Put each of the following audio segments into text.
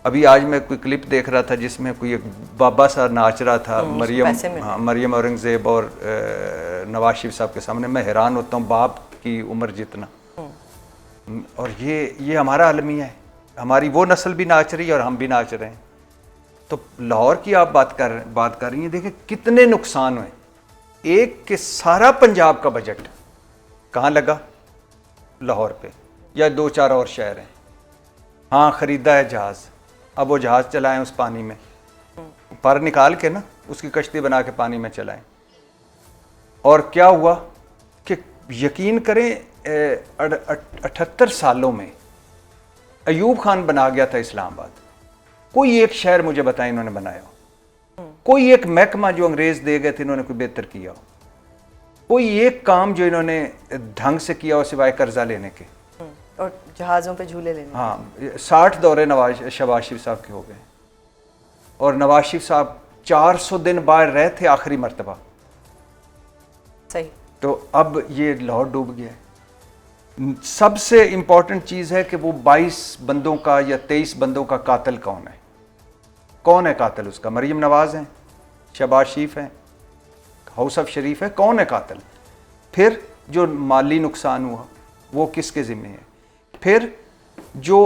ابھی آج میں کوئی کلپ دیکھ رہا تھا جس میں کوئی ایک بابا سا ناچ رہا تھا مریم اورنگزیب اور نواز شریف صاحب کے سامنے. میں حیران ہوتا ہوں باپ کی عمر جتنا. اور یہ ہمارا المیہ ہے, ہماری وہ نسل بھی ناچ رہی ہے اور ہم بھی ناچ رہے ہیں. تو لاہور کی آپ بات کر رہی ہیں, دیکھیں کتنے نقصان ہوئے. ایک کہ سارا پنجاب کا بجٹ کہاں لگا؟ لاہور پہ, یا 2-4 اور شہر ہیں. ہاں خریدا ہے جہاز, اب وہ جہاز چلائیں اس پانی میں, پر نکال کے نا اس کی کشتی بنا کے پانی میں چلائیں. اور کیا ہوا کہ یقین کریں 78 سالوں میں ایوب خان بنا گیا تھا اسلام آباد. کوئی ایک شہر مجھے بتائیں انہوں نے بنایا ہو, کوئی ایک محکمہ جو انگریز دے گئے تھے انہوں نے کوئی بہتر کیا ہو, کوئی ایک کام جو انہوں نے ڈھنگ سے کیا ہو سوائے قرضہ لینے کے اور جہازوں پہ جھولے لینے. ہاں 60 دورے شہباز شریف صاحب کے ہو گئے, اور نواز شریف صاحب 400 دن باہر رہے تھے آخری مرتبہ. صحیح. تو اب یہ لاہور ڈوب گیا ہے. سب سے امپورٹنٹ چیز ہے کہ وہ 22 بندوں کا یا 23 بندوں کا قاتل کون ہے؟ کون ہے قاتل اس کا؟ مریم نواز ہیں, شہباز شریف ہیں, ہاؤس آف شریف ہے, کون ہے قاتل؟ پھر جو مالی نقصان ہوا وہ کس کے ذمہ ہے؟ پھر جو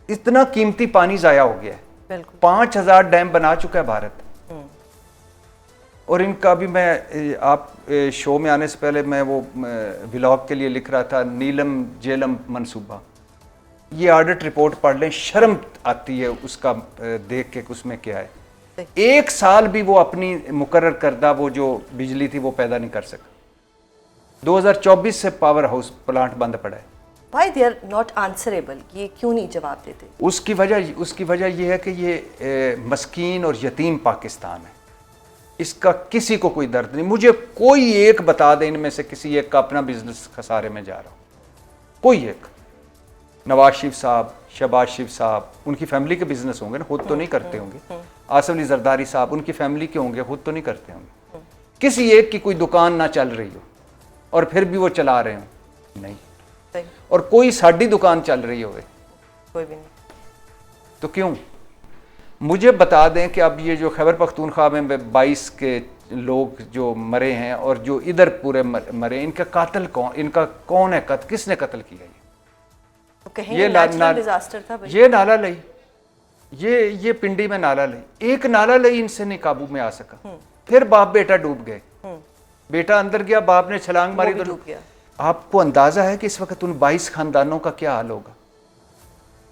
اتنا قیمتی پانی ضائع ہو گیا ہے, 5000 ڈیم بنا چکا ہے بھارت. اور ان کا بھی میں آپ شو میں آنے سے پہلے میں وہ ولاگ کے لیے لکھ رہا تھا, نیلم جیلم منصوبہ. یہ آڈٹ رپورٹ پڑھ لیں, شرم آتی ہے اس کا دیکھ کے اس میں کیا ہے. 1 سال بھی وہ اپنی مقرر کردہ وہ جو بجلی تھی وہ پیدا نہیں کر سکا. 2024 سے پاور ہاؤس پلانٹ بند پڑا ہے. Why they are not answerable? یہ کیوں نہیں جواب دیتے؟ اس کی وجہ یہ ہے کہ یہ مسکین اور یتیم پاکستان ہے, اس کا کسی کو کوئی درد نہیں. مجھے کوئی ایک بتا دے ان میں سے کسی ایک کا اپنا بزنس خسارے میں جا رہا ہو, کوئی ایک. نواز شریف صاحب, شہباز شریف صاحب, ان کی فیملی کے بزنس ہوں گے نا, خود تو نہیں کرتے ہوں گے. آصف علی زرداری صاحب, ان کی فیملی کے ہوں گے, خود تو نہیں کرتے ہوں گے. کسی ایک کی کوئی دکان نہ چل رہی ہو اور پھر بھی وہ چلا رہے ہوں, نہیں. اور کوئی ساڑی دکان چل رہی ہوئے, کوئی بھی نہیں. تو کیوں؟ مجھے بتا دیں کہ اب یہ جو خیبر پختونخوا میں 22 کے لوگ جو مرے ہیں اور جو ادھر پورے مرے, ان کا قاتل کون, ان کا کون ہے, کس نے قتل کیا؟ یہ نالہ لئی, یہ پنڈی میں نالہ لئی, ایک نالہ لئی ان سے نہیں قابو میں آ سکا. پھر باپ بیٹا ڈوب گئے, بیٹا اندر گیا, باپ نے چھلانگ ماری تو ڈوب گیا. آپ کو اندازہ ہے کہ اس وقت ان 22 خاندانوں کا کیا حال ہوگا؟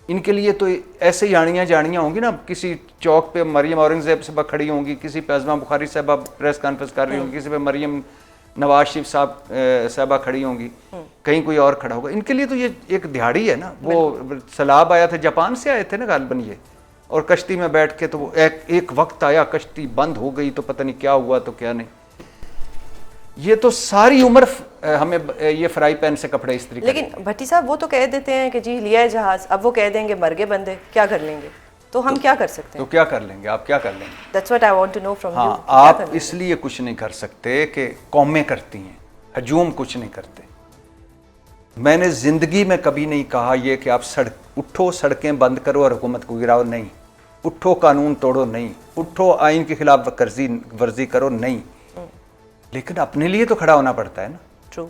ان کے لیے تو ایسے جانیاں ہوں گی نا, کسی چوک پہ مریم اورنگزیب صاحبہ کھڑی ہوں گی, کسی پہ ازما بخاری صاحبہ پریس کانفرنس کر رہی ہوں گی, کسی پہ مریم نواز شریف صاحبہ کھڑی ہوں گی, کہیں کوئی اور کھڑا ہوگا. ان کے لیے تو یہ ایک دہاڑی ہے نا. وہ سیلاب آیا تھا, جاپان سے آئے تھے نا غالباً یہ, اور کشتی میں بیٹھ کے, تو وہ ایک وقت آیا کشتی بند ہو گئی تو پتہ نہیں کیا ہوا تو کیا نہیں. یہ تو ساری عمر ہمیں یہ فرائی پین سے کپڑے استری کریں. لیکن بھٹی صاحب وہ تو کہہ دیتے ہیں کہ جی لیا ہے جہاز, اب وہ کہہ دیں گے مر گئے بندے, کیا کر لیں گے؟ تو ہم کیا کر سکتے ہیں؟ تو کیا کر لیں گے, آپ کیا کر لیں گے؟ That's what I want to know from you. ہاں, آپ اس لیے کچھ نہیں کر سکتے کہ قومیں کرتی ہیں, ہجوم کچھ نہیں کرتے. میں نے زندگی میں کبھی نہیں کہا یہ کہ آپ اٹھو سڑکیں بند کرو اور حکومت کو گراؤ, نہیں. اٹھو قانون توڑو, نہیں. اٹھو آئین کے خلاف ورزی کرو, نہیں. لیکن اپنے لیے تو کھڑا ہونا پڑتا ہے نا. True.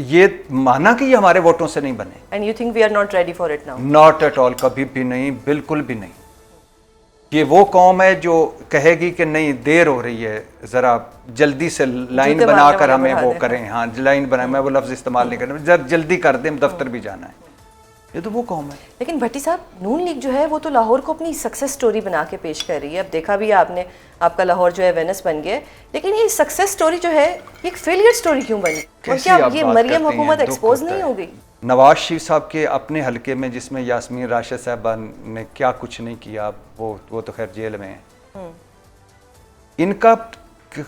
یہ مانا کہ یہ ہمارے ووٹوں سے نہیں بنے. And you think we are not ready for it now? Not at all, کبھی بھی نہیں, بالکل بھی نہیں. یہ وہ قوم ہے جو کہے گی کہ نہیں دیر ہو رہی ہے, ذرا جلدی سے لائن بنا کر ہمیں وہ کریں. ہاں لائن بنائیں, میں وہ لفظ استعمال نہیں کرنا, جلدی کر دیں, دفتر بھی جانا ہے. یہ تو وہ قوم ہے. لیکن بھٹی صاحب نون لیگ جو ہے وہ تو لاہور کو اپنی سکسیس سٹوری بنا کے پیش کر رہی ہے. اب دیکھا بھی آپ نے, آپ کا لاہور جو ہے وینس بن گیا ہے, لیکن یہ سکسیس سٹوری جو ہے یہ ایک فیلئر سٹوری کیوں بنی؟ اور کیا یہ مریم حکومت ایکسپوز نہیں ہو گئی؟ نواز شریف صاحب کے اپنے حلقے میں جس میں یاسمین راشد صاحبہ نے کیا کچھ نہیں کیا, وہ تو خیر جیل میں ہیں. ان کا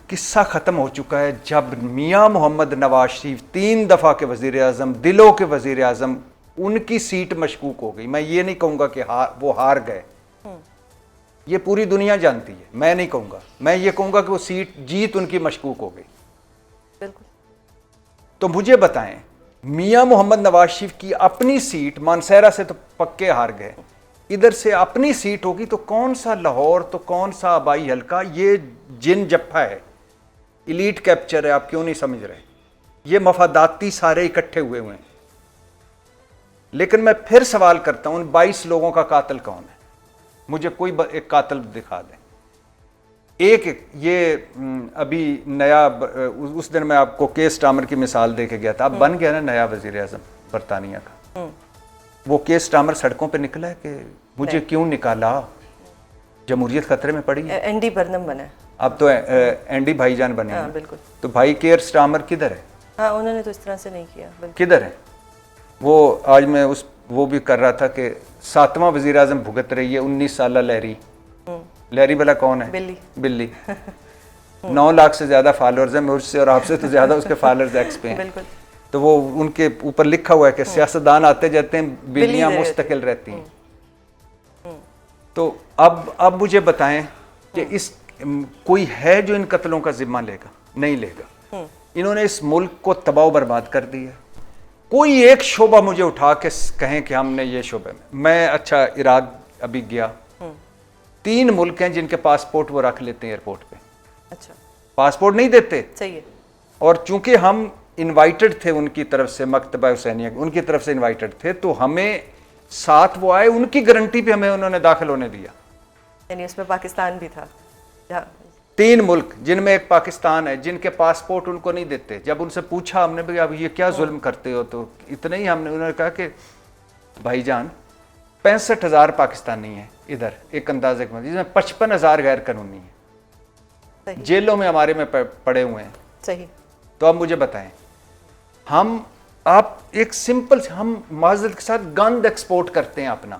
قصہ ختم ہو چکا ہے جب میاں محمد نواز شریف 3 دفعہ کے وزیر اعظم, دلوں کے وزیر اعظم, ان کی سیٹ مشکوک ہو گئی. میں یہ نہیں کہوں گا کہ وہ ہار گئے, یہ پوری دنیا جانتی ہے, میں نہیں کہوں گا. میں یہ کہوں گا کہ وہ جیت ان کی مشکوک ہو گئی. بالکل. تو مجھے بتائیں, میاں محمد نواز شریف کی اپنی سیٹ مانسہرہ سے تو پکے ہار گئے, ادھر سے اپنی سیٹ ہوگی تو کون سا لاہور تو کون سا آبائی حلقہ، یہ جن جپا ہے، ایلیٹ کیپچر ہے. آپ کیوں نہیں سمجھ رہے؟ یہ مفاداتی سارے اکٹھے ہوئے ہیں. لیکن میں پھر سوال کرتا ہوں ان 22 لوگوں کا قاتل کون ہے؟ مجھے کوئی ایک قاتل دکھا دیں. ایک یہ ابھی نیا، اس دن میں آپ کو کیس سٹارمر کی مثال دے کے گیا تھا. اب بن گیا نا نیا وزیر اعظم برطانیہ کا. وہ کیس سٹارمر سڑکوں پہ نکلا ہے کہ مجھے کیوں نکالا؟ جمہوریت خطرے میں پڑی ہے. اینڈی برنم بنا ہے اب تو اینڈی بھائی جان بنے ہیں. بالکل. تو بھائی کیئر سٹارمر کدھر ہے؟ ہاں انہوں نے تو اس طرح سے نہیں کیا. کدھر ہے وہ؟ آج میں وہ بھی کر رہا تھا کہ 7واں وزیر اعظم بھگت رہی ہے 19 سالہ لہری. لہری بلا کون ہے؟ بلی. 9 لاکھ سے زیادہ فالوورز ہیں مجھ سے اور آپ سے تو زیادہ اس کے فالوورز ایکس پہ ہیں. بالکل. تو وہ ان کے اوپر لکھا ہوا ہے کہ سیاستدان آتے جاتے ہیں، بلیاں مستقل رہتی ہیں. تو اب مجھے بتائیں کہ اس کوئی ہے جو ان قتلوں کا ذمہ لے گا؟ نہیں لے گا. انہوں نے اس ملک کو تباہ و برباد کر دیا. کوئی ایک شعبہ مجھے اٹھا کے کہیں کہ ہم نے یہ شعبے میں اچھا عراق ابھی گیا. 3 ملک ہیں جن کے پاسپورٹ وہ رکھ لیتے ہیں ایئرپورٹ پہ. اچھا. پاسپورٹ نہیں دیتے. صحیح ہے. اور چونکہ ہم انوائٹڈ تھے ان کی طرف سے، مکتبہ حسینیہ ان کی طرف سے انوائٹڈ تھے، تو ہمیں ساتھ وہ آئے، ان کی گارنٹی پہ ہمیں انہوں نے داخل ہونے دیا. یعنی اس میں پاکستان بھی تھا. 3 ملک جن میں ایک پاکستان ہے جن کے پاسپورٹ ان کو نہیں دیتے. جب ان سے پوچھا ہم نے بھی اب یہ کیا ظلم کرتے ہو، تو اتنا ہی ہم نے انہوں نے کہا کہ بھائی جان 65,000 پاکستانی ہیں ادھر ایک اندازے کے جس میں 55,000 غیر قانونی ہیں، جیلوں میں ہمارے میں پڑے ہوئے ہیں. صحیح. تو اب مجھے بتائیں، آپ ایک سمپل ہم معذرت کے ساتھ گند ایکسپورٹ کرتے ہیں اپنا.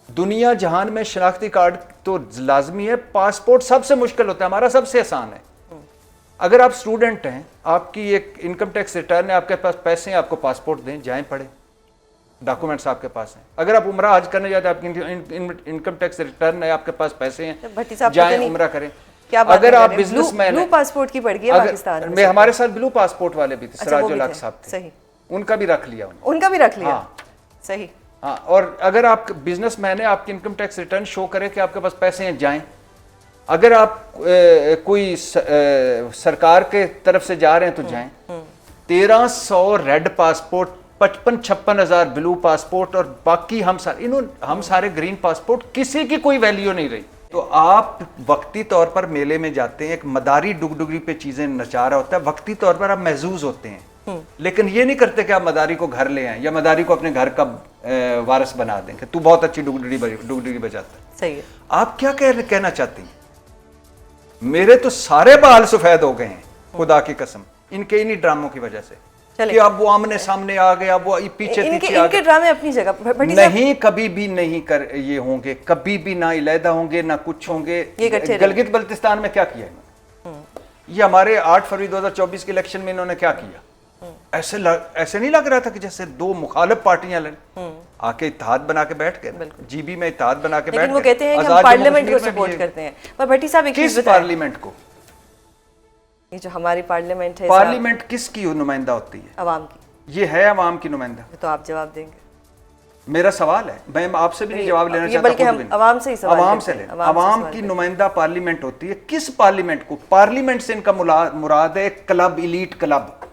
دنیا جہان میں شناختی کارڈ تو لازمی ہے، پاسپورٹ سب سے مشکل ہوتا ہے، ہمارا سب سے آسان ہے. اگر آپ اسٹوڈنٹ ہیں، آپ کی ایک انکم ٹیکس ریٹرن ہے، آپ کے پاس پیسے ہیں، آپ کو پاسپورٹ دیں، جائیں پڑھیں، ڈاکومنٹس آپ کے پاس ہیں. اگر آپ عمرہ حج کرنے جاتے ہیں، آپ کی انکم ٹیکس ریٹرن ہے، آپ کے پاس پیسے ہیں، جائیں عمرہ کریں. اگر آپ بزنس مین ہیں، بلو پاسپورٹ کی پڑ گئی ہے پاکستان میں، ہمارے ساتھ بلو پاسپورٹ والے بھی تھے، سراج الحق صاحب تھے. صحیح. ان کا بھی رکھ لیا ان کا بھی رکھ لیا. صحیح. ہاں. اور اگر آپ بزنس مین ہیں، آپ کی انکم ٹیکس ریٹرن شو کرے کہ آپ کے پاس پیسے ہیں، جائیں. اگر آپ کوئی سرکار کے طرف سے جا رہے ہیں تو جائیں. 1300 ریڈ پاسپورٹ، 55,000 بلو پاسپورٹ، اور باقی ہم سارے گرین پاسپورٹ، کسی کی کوئی ویلیو نہیں رہی. تو آپ وقتی طور پر میلے میں جاتے ہیں، ایک مداری ڈگڈگری پہ چیزیں نچا رہا ہوتا ہے، وقتی طور پر آپ محظوظ ہوتے ہیں، لیکن یہ نہیں کرتے کہ آپ مداری کو گھر لے آئیں یا مداری کو اپنے گھر کا وارث بنا دیں کہ تو بہت اچھی ڈگڈگری بجاتا ہے. صحیح ہے. آپ کیا کہنا چاہتی ہیں؟ میرے تو سارے بال سفید ہو گئے ہیں خدا کی قسم ان کے انہی ڈراموں کی وجہ سے کہ اب وہ آمنے سامنے آ گئے، اب وہ پیچھے ان کے ڈرامے اپنی جگہ نہیں، کبھی بھی نہیں یہ ہوں گے، کبھی بھی نہ علیحدہ ہوں گے، نہ کچھ ہوں گے. گلگت بلتستان میں کیا کیا انہوں نے؟ یہ ہمارے 8 فروری 2024 کے الیکشن میں انہوں نے کیا کیا؟ ایسے نہیں لگ رہا تھا کہ جیسے 2 مخالف پارٹیاں آ کے اتحاد بنا کے بیٹھ گئے، جی بی میں اتحاد بنا کے بیٹھ گئے. لیکن وہ کہتے ہیں کہ ہم پارلیمنٹ کو سپورٹ کرتے ہیں. پر بھٹی صاحب ایک چیز بتائیں، پارلیمنٹ کو، یہ جو ہماری پارلیمنٹ ہے، پارلیمنٹ کس کی نمائندہ ہوتی ہے؟ عوام کی. یہ ہے عوام کی نمائندہ. تو آپ جواب دیں گے. میرا سوال ہے، میں آپ سے بھی نہیں جواب لینا چاہتا، بلکہ ہم عوام سے ہی سوال عوام سے لیں. عوام کی نمائندہ پارلیمنٹ ہوتی ہے. کس پارلیمنٹ کو؟ پارلیمنٹ سے ان کا مراد ہے کلب، ایلیٹ کلب.